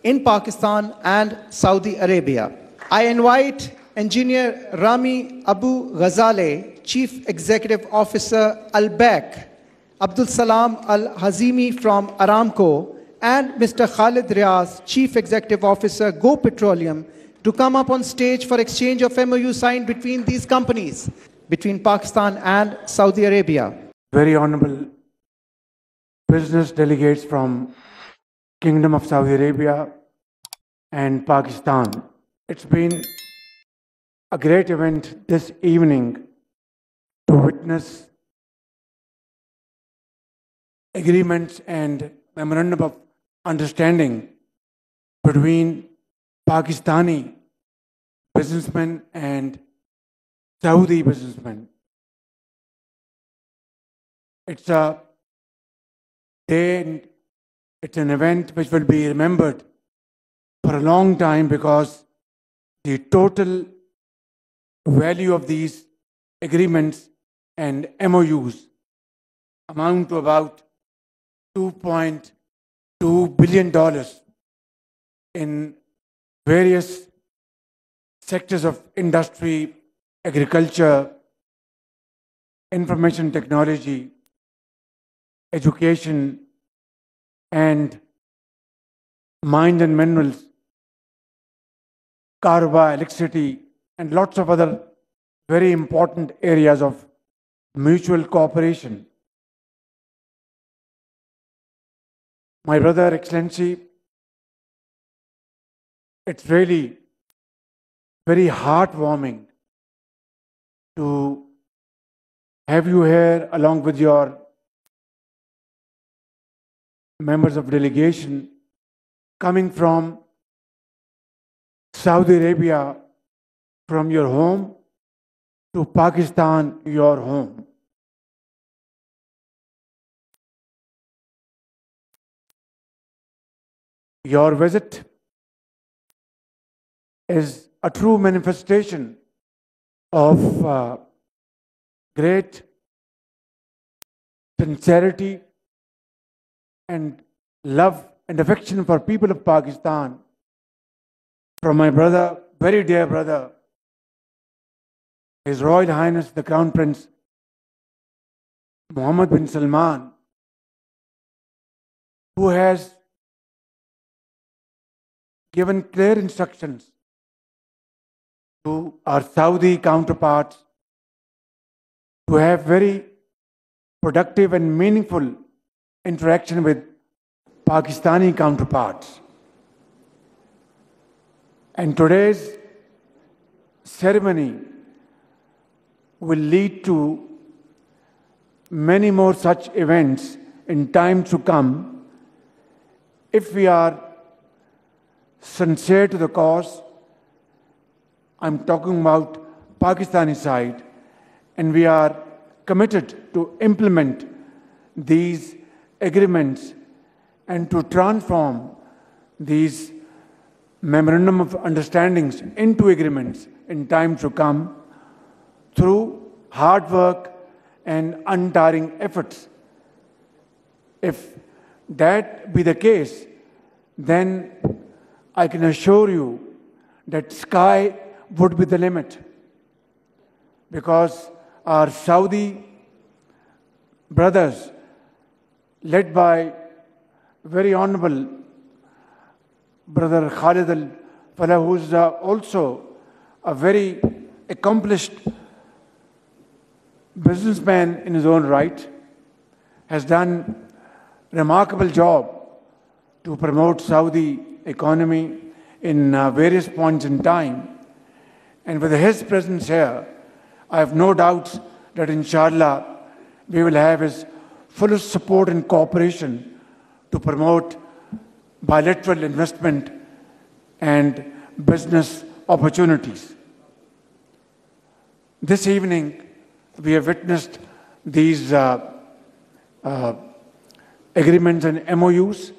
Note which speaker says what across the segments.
Speaker 1: in Pakistan and Saudi Arabia. I invite Engineer Rami Abu Ghazale, Chief Executive Officer Al-Baik, Abdul Salam Al-Hazimi from Aramco, and Mr. Khalid Riaz, Chief Executive Officer Go Petroleum, to come up on stage for exchange of MOU signed between these companies, between Pakistan and Saudi Arabia.
Speaker 2: Very honorable business delegates from Kingdom of Saudi Arabia and Pakistan. It's been a great event this evening to witness agreements and memorandum of understanding between Pakistani businessmen and Saudi businessmen. It's a day and it's an event which will be remembered for a long time because the total value of these agreements and MOUs amount to about $2.2 billion in various sectors of industry, agriculture, information technology, education, and mines and minerals, Karwa, electricity, and lots of other very important areas of mutual cooperation. My brother, Excellency, it's really very heartwarming to have you here along with your members of delegation coming from Saudi Arabia, from your home to Pakistan, your home. Your visit is a true manifestation of great sincerity and love and affection for people of Pakistan from my brother, very dear brother, His Royal Highness the Crown Prince Mohammed bin Salman, who has given clear instructions to our Saudi counterparts to have very productive and meaningful interaction with Pakistani counterparts. And today's ceremony will lead to many more such events in times to come if we are sincere to the cause. I'm talking about Pakistani side, and we are committed to implement these agreements and to transform these memorandum of understandings into agreements in times to come through hard work and untiring efforts. If that be the case, then I can assure you that sky would be the limit, because our Saudi brothers, led by very honorable brother Khalid Al-Falah, who is also a very accomplished businessman in his own right, has done a remarkable job to promote Saudi economy in various points in time. And with his presence here, I have no doubts that inshallah we will have his fullest support and cooperation to promote bilateral investment and business opportunities. This evening, we have witnessed these agreements and MOUs.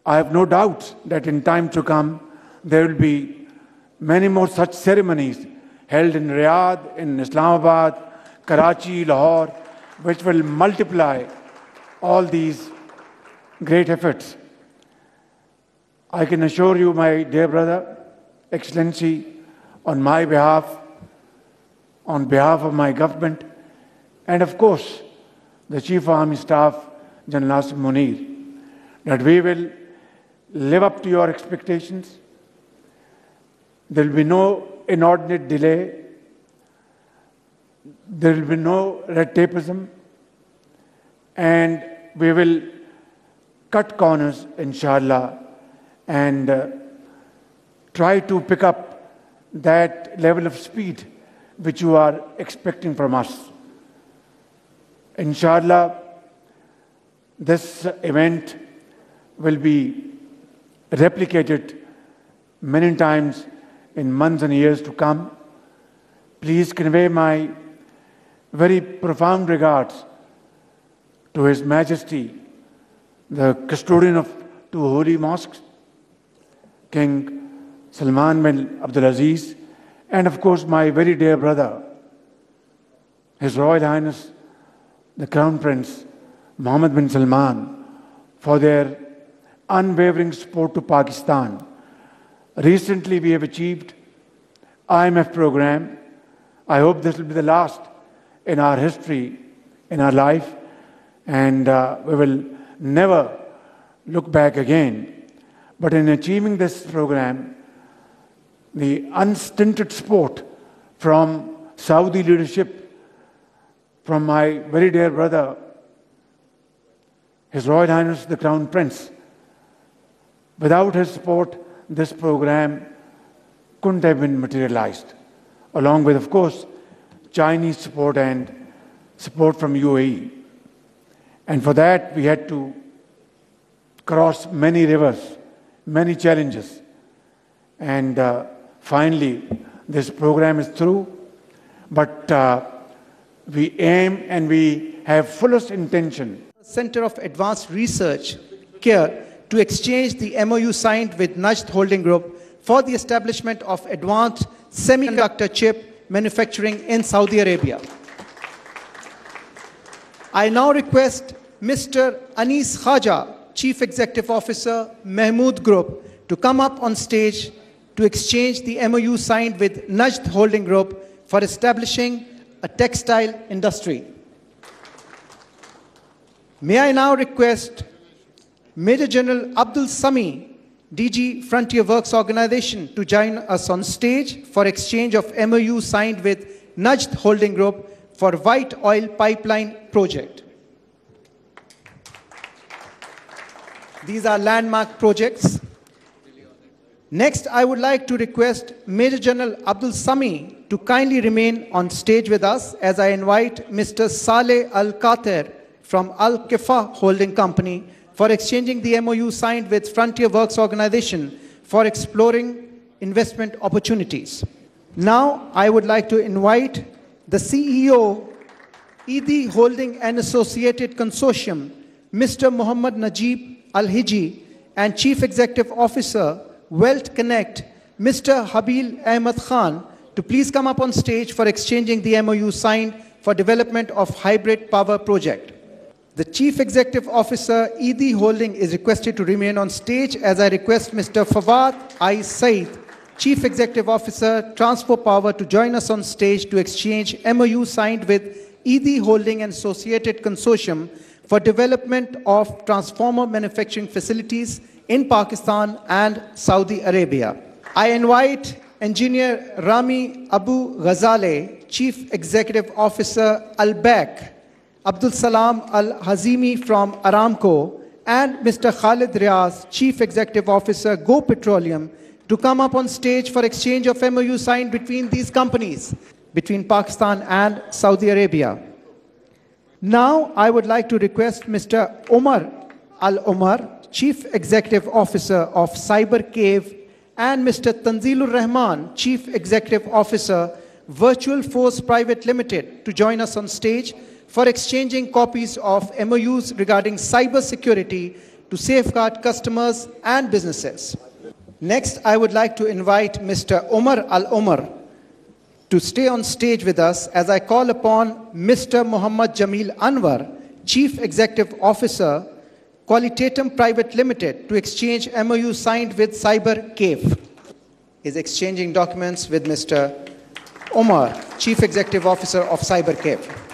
Speaker 2: I have no doubt that in time to come, there will be many more such ceremonies held in Riyadh, in Islamabad, Karachi, Lahore, which will multiply all these great efforts. I can assure you, my dear brother, Excellency, on my behalf, on behalf of my government, and of course, the Chief of Army Staff, General Asim Munir, that we will live up to your expectations. There will be no inordinate delay. There will be no red tapeism. And we will cut corners, inshallah, and try to pick up that level of speed which you are expecting from us. Inshallah, this event will be replicated many times in months and years to come. Please convey my very profound regards to His Majesty, the custodian of two holy mosques, King Salman bin Abdulaziz, and of course my very dear brother, His Royal Highness, the Crown Prince Mohammed bin Salman, for their unwavering support to Pakistan. Recently we have achieved IMF program. I hope this will be the last in our history, in our life, and we will never look back again. But in achieving this program, the unstinted support from Saudi leadership, from my very dear brother, His Royal Highness the Crown Prince. Without his support, this program couldn't have been materialized, along with, of course, Chinese support and support from UAE. And for that, we had to cross many rivers, many challenges. And finally, this program is through. But we aim and we have fullest intention.
Speaker 1: Center of Advanced Research, CARE, to exchange the MOU signed with Najd Holding Group for the establishment of advanced semiconductor chip manufacturing in Saudi Arabia. I now request Mr. Anis Khaja, Chief Executive Officer, Mahmood Group, to come up on stage to exchange the MOU signed with Najd Holding Group for establishing a textile industry. May I now request Major General Abdul Sami, DG Frontier Works Organization, to join us on stage for exchange of MOU signed with Najd Holding Group for White Oil Pipeline Project. These are landmark projects. Next, I would like to request Major General Abdul Sami to kindly remain on stage with us as I invite Mr. Saleh Al-Qater from Al-Kifa Holding Company for exchanging the MOU signed with Frontier Works Organization for exploring investment opportunities. Now, I would like to invite the CEO, ED Holding and Associated Consortium, Mr. Muhammad Najib Al-Hiji, and Chief Executive Officer, Wealth Connect, Mr. Habil Ahmed Khan, to please come up on stage for exchanging the MOU signed for development of hybrid power project. The Chief Executive Officer, ED Holding, is requested to remain on stage as I request Mr. Fawad I. Said, Chief Executive Officer, Transfer Power, to join us on stage to exchange MOU signed with ED Holding and Associated Consortium for development of transformer manufacturing facilities in Pakistan and Saudi Arabia. I invite Engineer Rami Abu Ghazale, Chief Executive Officer, Al-Bak, Abdul Salam Al-Hazimi from Aramco, and Mr. Khalid Riaz, Chief Executive Officer, Go Petroleum, to come up on stage for exchange of MOU signed between these companies, between Pakistan and Saudi Arabia. Now, I would like to request Mr. Omar Al-Omar, Chief Executive Officer of Cyber Cave, and Mr. Tanzilur Rahman, Chief Executive Officer, Virtual Force Private Limited, to join us on stage for exchanging copies of MOUs regarding cyber security to safeguard customers and businesses. Next, I would like to invite Mr. Omar Al-Omar to stay on stage with us as I call upon Mr. Muhammad Jamil Anwar, Chief Executive Officer, Qualitatum Private Limited to exchange MOU signed with Cyber Cave. Is exchanging documents with Mr. Omar, Chief Executive Officer of Cyber Cave.